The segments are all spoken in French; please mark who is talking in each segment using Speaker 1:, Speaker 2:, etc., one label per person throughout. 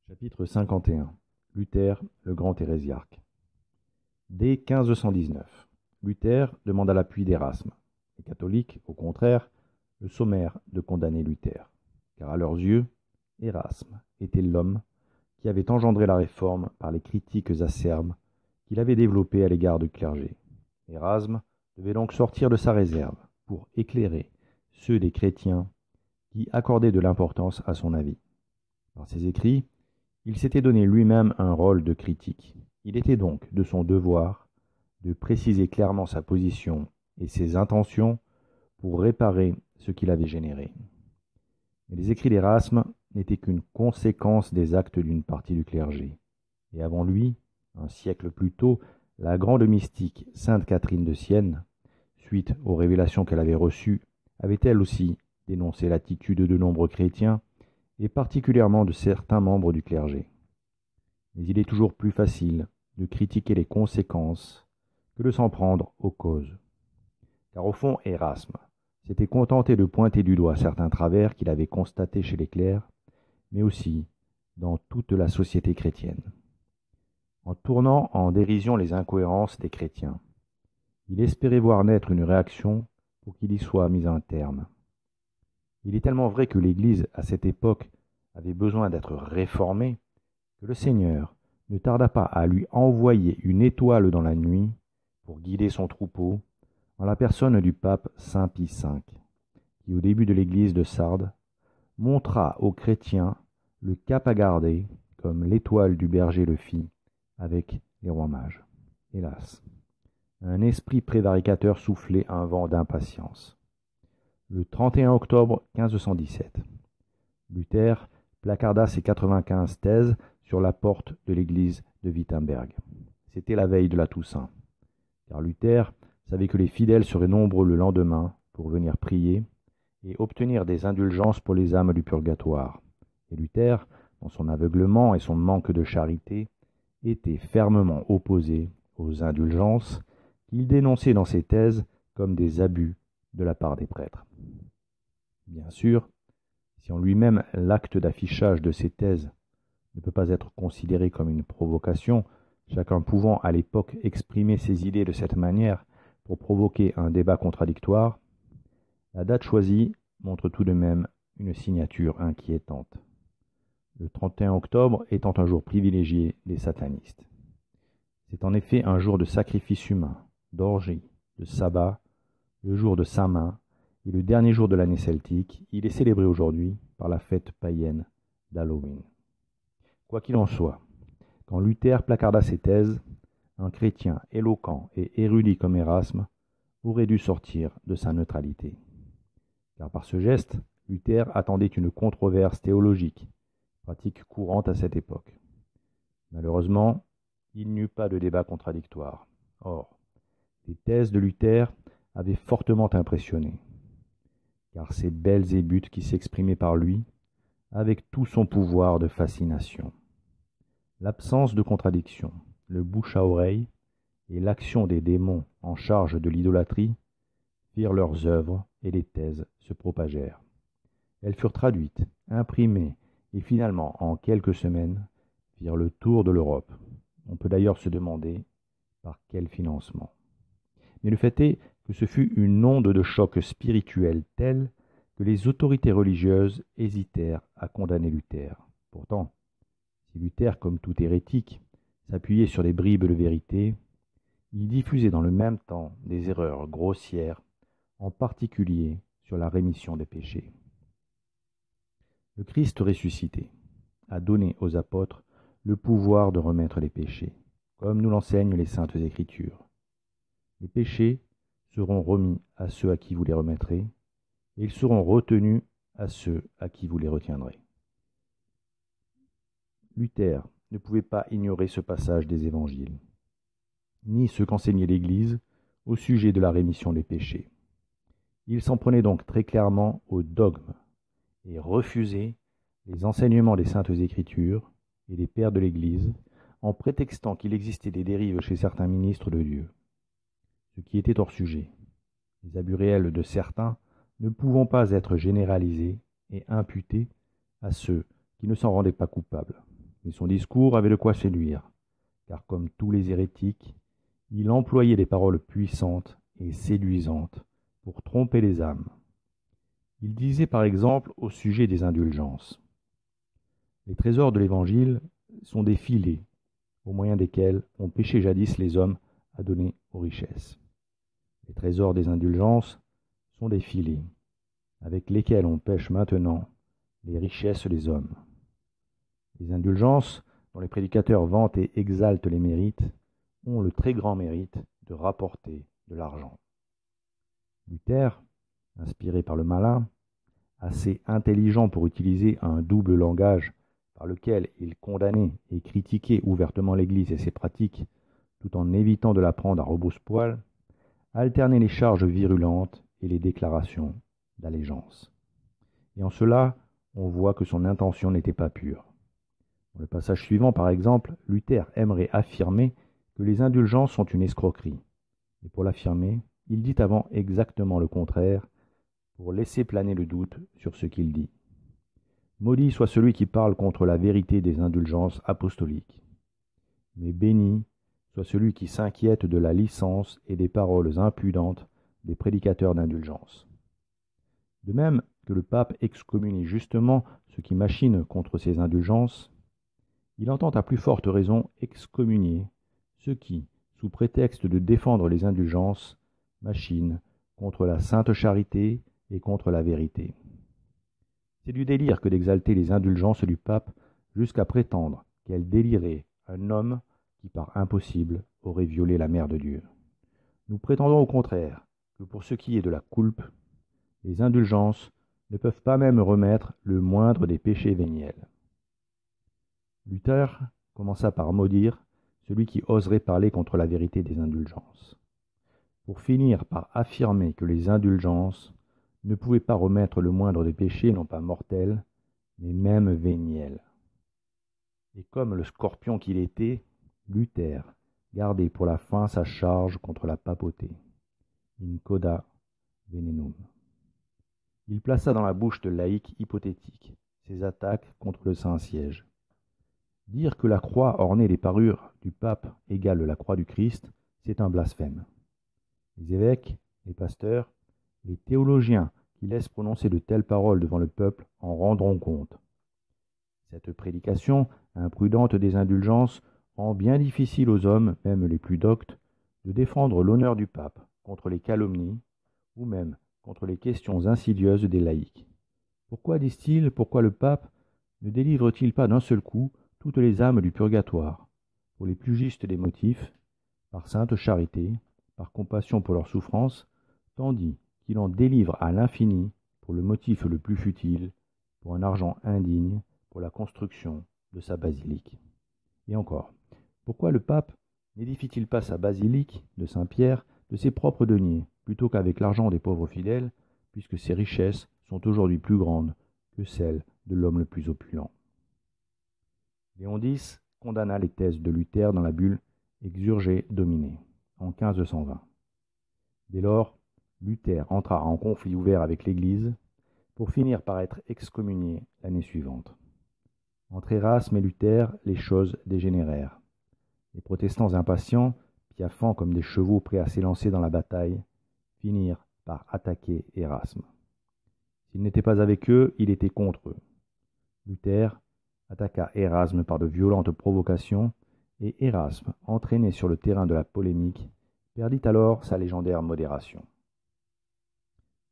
Speaker 1: Chapitre 51. Luther, le grand hérésiarque. Dès 1519, Luther demanda l'appui d'Érasme. Les catholiques, au contraire, le sommèrent de condamner Luther, car à leurs yeux, Érasme était l'homme qui avait engendré la réforme par les critiques acerbes qu'il avait développées à l'égard du clergé. Érasme devait donc sortir de sa réserve pour éclairer ceux des chrétiens qui accordaient de l'importance à son avis. Par ses écrits, il s'était donné lui-même un rôle de critique. Il était donc de son devoir de préciser clairement sa position et ses intentions pour réparer ce qu'il avait généré. Mais les écrits d'Érasme n'étaient qu'une conséquence des actes d'une partie du clergé. Et avant lui, un siècle plus tôt, la grande mystique Sainte Catherine de Sienne, suite aux révélations qu'elle avait reçues, avait elle aussi dénoncé l'attitude de nombreux chrétiens et particulièrement de certains membres du clergé. Mais il est toujours plus facile de critiquer les conséquences que de s'en prendre aux causes. Car au fond, Érasme s'était contenté de pointer du doigt certains travers qu'il avait constatés chez les clercs, mais aussi dans toute la société chrétienne. En tournant en dérision les incohérences des chrétiens, il espérait voir naître une réaction pour qu'il y soit mis un terme. Il est tellement vrai que l'Église, à cette époque, avait besoin d'être réformée, que le Seigneur ne tarda pas à lui envoyer une étoile dans la nuit pour guider son troupeau, en la personne du pape Saint Pie V, qui, au début de l'Église de Sardes, montra aux chrétiens le cap à garder, comme l'étoile du berger le fit avec les rois mages. Hélas, un esprit prévaricateur soufflait un vent d'impatience. Le 31 octobre 1517, Luther placarda ses 95 thèses sur la porte de l'église de Wittenberg. C'était la veille de la Toussaint, car Luther savait que les fidèles seraient nombreux le lendemain pour venir prier et obtenir des indulgences pour les âmes du purgatoire. Et Luther, dans son aveuglement et son manque de charité, était fermement opposé aux indulgences qu'il dénonçait dans ses thèses comme des abus de la part des prêtres. Bien sûr, si en lui-même l'acte d'affichage de ces thèses ne peut pas être considéré comme une provocation, chacun pouvant à l'époque exprimer ses idées de cette manière pour provoquer un débat contradictoire, la date choisie montre tout de même une signature inquiétante. Le 31 octobre étant un jour privilégié des satanistes. C'est en effet un jour de sacrifice humain, d'orgie, de sabbat, le jour de Saint-Main et le dernier jour de l'année celtique. Il est célébré aujourd'hui par la fête païenne d'Halloween. Quoi qu'il en soit, quand Luther placarda ses thèses, un chrétien éloquent et érudit comme Érasme aurait dû sortir de sa neutralité. Car par ce geste, Luther attendait une controverse théologique, pratique courante à cette époque. Malheureusement, il n'y eut pas de débat contradictoire. Or, les thèses de Luther avaient fortement impressionné, car ces Belzébuth qui s'exprimaient par lui, avec tout son pouvoir de fascination. L'absence de contradiction, le bouche à oreille et l'action des démons en charge de l'idolâtrie firent leurs œuvres et les thèses se propagèrent. Elles furent traduites, imprimées et finalement, en quelques semaines, firent le tour de l'Europe. On peut d'ailleurs se demander par quel financement. Mais le fait est que ce fut une onde de choc spirituel telle que les autorités religieuses hésitèrent à condamner Luther. Pourtant, si Luther, comme tout hérétique, s'appuyait sur des bribes de vérité, il diffusait dans le même temps des erreurs grossières, en particulier sur la rémission des péchés. Le Christ ressuscité a donné aux apôtres le pouvoir de remettre les péchés, comme nous l'enseignent les Saintes Écritures. Les péchés seront remis à ceux à qui vous les remettrez, et ils seront retenus à ceux à qui vous les retiendrez. Luther ne pouvait pas ignorer ce passage des évangiles, ni ce qu'enseignait l'Église au sujet de la rémission des péchés. Il s'en prenait donc très clairement au dogme et refusait les enseignements des Saintes Écritures et des pères de l'Église en prétextant qu'il existait des dérives chez certains ministres de Dieu, ce qui était hors sujet. Les abus réels de certains ne pouvant pas être généralisés et imputés à ceux qui ne s'en rendaient pas coupables. mais son discours avait de quoi séduire, car comme tous les hérétiques, il employait des paroles puissantes et séduisantes pour tromper les âmes. Il disait par exemple au sujet des indulgences: les trésors de l'Évangile sont des filets, au moyen desquels ont péché jadis les hommes à donner aux richesses. Les trésors des indulgences sont des filets, avec lesquels on pêche maintenant les richesses des hommes. Les indulgences, dont les prédicateurs vantent et exaltent les mérites, ont le très grand mérite de rapporter de l'argent. Luther, inspiré par le malin, assez intelligent pour utiliser un double langage par lequel il condamnait et critiquait ouvertement l'Église et ses pratiques, tout en évitant de la prendre à rebrousse-poil, alternait les charges virulentes et les déclarations d'allégeance. Et en cela, on voit que son intention n'était pas pure. Dans le passage suivant, par exemple, Luther aimerait affirmer que les indulgences sont une escroquerie. Et pour l'affirmer, il dit avant exactement le contraire, pour laisser planer le doute sur ce qu'il dit. Maudit soit celui qui parle contre la vérité des indulgences apostoliques. Mais béni soit celui qui s'inquiète de la licence et des paroles impudentes des prédicateurs d'indulgence. De même que le pape excommunie justement ceux qui machinent contre ces indulgences, il entend à plus forte raison excommunier ceux qui, sous prétexte de défendre les indulgences, machinent contre la sainte charité et contre la vérité. C'est du délire que d'exalter les indulgences du pape jusqu'à prétendre qu'elles déliraient un homme qui, par impossible, aurait violé la mère de Dieu. Nous prétendons au contraire que pour ce qui est de la coulpe, les indulgences ne peuvent pas même remettre le moindre des péchés véniels. Luther commença par maudire celui qui oserait parler contre la vérité des indulgences, pour finir par affirmer que les indulgences ne pouvaient pas remettre le moindre des péchés, non pas mortels, mais même véniels. Et comme le scorpion qu'il était, Luther gardait pour la fin sa charge contre la papauté. In coda venenum. Il plaça dans la bouche de laïcs hypothétiques ses attaques contre le Saint-Siège. Dire que la croix ornée des parures du pape égale la croix du Christ, c'est un blasphème. Les évêques, les pasteurs, les théologiens qui laissent prononcer de telles paroles devant le peuple en rendront compte. Cette prédication imprudente des indulgences rend bien difficile aux hommes, même les plus doctes, de défendre l'honneur du pape contre les calomnies ou même contre les questions insidieuses des laïcs. Pourquoi, disent-ils, pourquoi le pape ne délivre-t-il pas d'un seul coup toutes les âmes du purgatoire, pour les plus justes des motifs, par sainte charité, par compassion pour leurs souffrances, tandis qu'il en délivre à l'infini pour le motif le plus futile, pour un argent indigne, pour la construction de sa basilique. Et encore, pourquoi le pape n'édifie-t-il pas sa basilique de Saint-Pierre de ses propres deniers, plutôt qu'avec l'argent des pauvres fidèles, puisque ses richesses sont aujourd'hui plus grandes que celles de l'homme le plus opulent? Léon X condamna les thèses de Luther dans la bulle Exsurge Domine en 1520. Dès lors, Luther entra en conflit ouvert avec l'Église pour finir par être excommunié l'année suivante. Entre Érasme et Luther, les choses dégénérèrent. Les protestants impatients, piaffant comme des chevaux prêts à s'élancer dans la bataille, finirent par attaquer Érasme. S'il n'était pas avec eux, il était contre eux. Luther attaqua Érasme par de violentes provocations, et Érasme, entraîné sur le terrain de la polémique, perdit alors sa légendaire modération.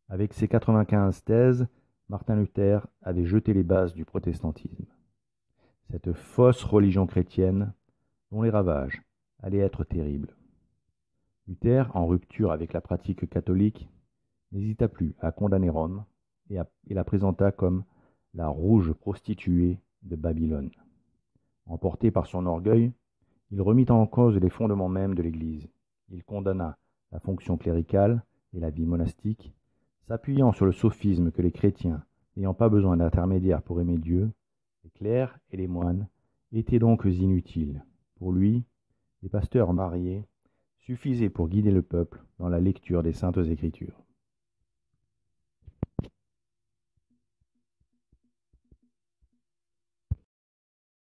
Speaker 1: Avec ses 95 thèses, Martin Luther avait jeté les bases du protestantisme. Cette fausse religion chrétienne, dont les ravages allaient être terribles. Luther, en rupture avec la pratique catholique, n'hésita plus à condamner Rome et la présenta comme la rouge prostituée de Babylone. Emporté par son orgueil, il remit en cause les fondements mêmes de l'Église. Il condamna la fonction cléricale et la vie monastique, s'appuyant sur le sophisme que les chrétiens, n'ayant pas besoin d'intermédiaires pour aimer Dieu, les clercs et les moines étaient donc inutiles. Pour lui, les pasteurs mariés suffisaient pour guider le peuple dans la lecture des Saintes Écritures.